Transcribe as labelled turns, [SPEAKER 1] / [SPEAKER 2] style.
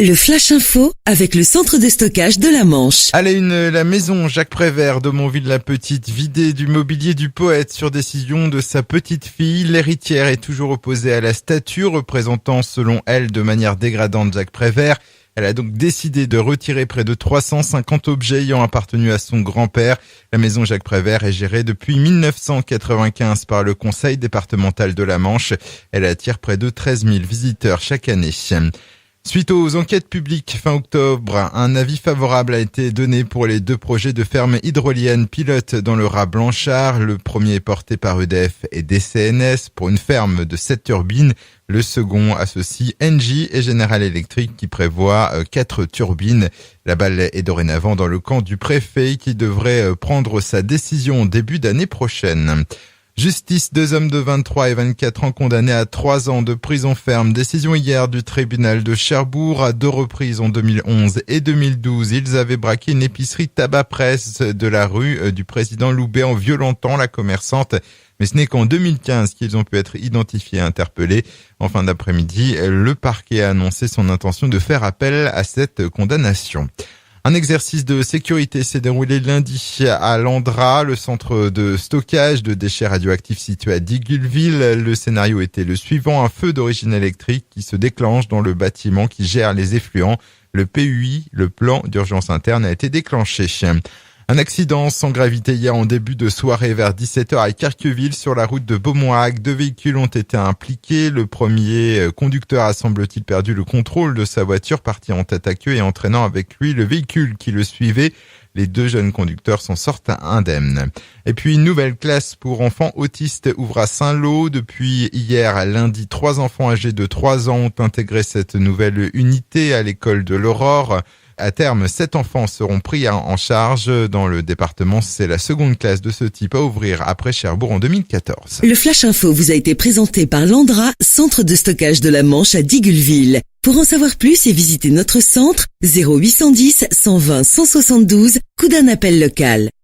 [SPEAKER 1] Le Flash Info avec le centre de stockage de la Manche.
[SPEAKER 2] À la une, la maison Jacques Prévert de Montville-la-Petite, vidée du mobilier du poète sur décision de sa petite fille. L'héritière est toujours opposée à la statue représentant selon elle de manière dégradante Jacques Prévert. Elle a donc décidé de retirer près de 350 objets ayant appartenu à son grand-père. La maison Jacques Prévert est gérée depuis 1995 par le conseil départemental de la Manche. Elle attire près de 13 000 visiteurs chaque année. Suite aux enquêtes publiques fin octobre, un avis favorable a été donné pour les 2 projets de fermes hydroliennes pilotes dans le Raz Blanchard. Le premier est porté par EDF et DCNS pour une ferme de 7 turbines. Le second associe Engie et General Electric qui prévoit 4 turbines. La balle est dorénavant dans le camp du préfet qui devrait prendre sa décision début d'année prochaine. Justice, 2 hommes de 23 et 24 ans condamnés à 3 ans de prison ferme. Décision hier du tribunal de Cherbourg. À 2 reprises en 2011 et 2012, ils avaient braqué une épicerie tabac presse de la rue du président Loubet en violentant la commerçante. Mais ce n'est qu'en 2015 qu'ils ont pu être identifiés et interpellés. En fin d'après-midi, le parquet a annoncé son intention de faire appel à cette condamnation. Un exercice de sécurité s'est déroulé lundi à Landra, le centre de stockage de déchets radioactifs situé à Diggulville. Le scénario était le suivant, un feu d'origine électrique qui se déclenche dans le bâtiment qui gère les effluents. Le PUI, le plan d'urgence interne, a été déclenché. Un accident sans gravité hier en début de soirée vers 17h à Carqueville sur la route de Beaumont-Hague. 2 véhicules ont été impliqués. Le premier conducteur a semble-t-il perdu le contrôle de sa voiture, parti en tête à queue et entraînant avec lui le véhicule qui le suivait. Les 2 jeunes conducteurs s'en sortent indemnes. Et puis une nouvelle classe pour enfants autistes ouvre à Saint-Lô. Depuis hier lundi, 3 enfants âgés de 3 ans ont intégré cette nouvelle unité à l'école de l'Aurore. À terme, 7 enfants seront pris en charge dans le département. C'est la seconde classe de ce type à ouvrir après Cherbourg en 2014.
[SPEAKER 1] Le Flash Info vous a été présenté par Landra, centre de stockage de la Manche à Diggulville. Pour en savoir plus et visiter notre centre, 0810 120 172, coup d'un appel local.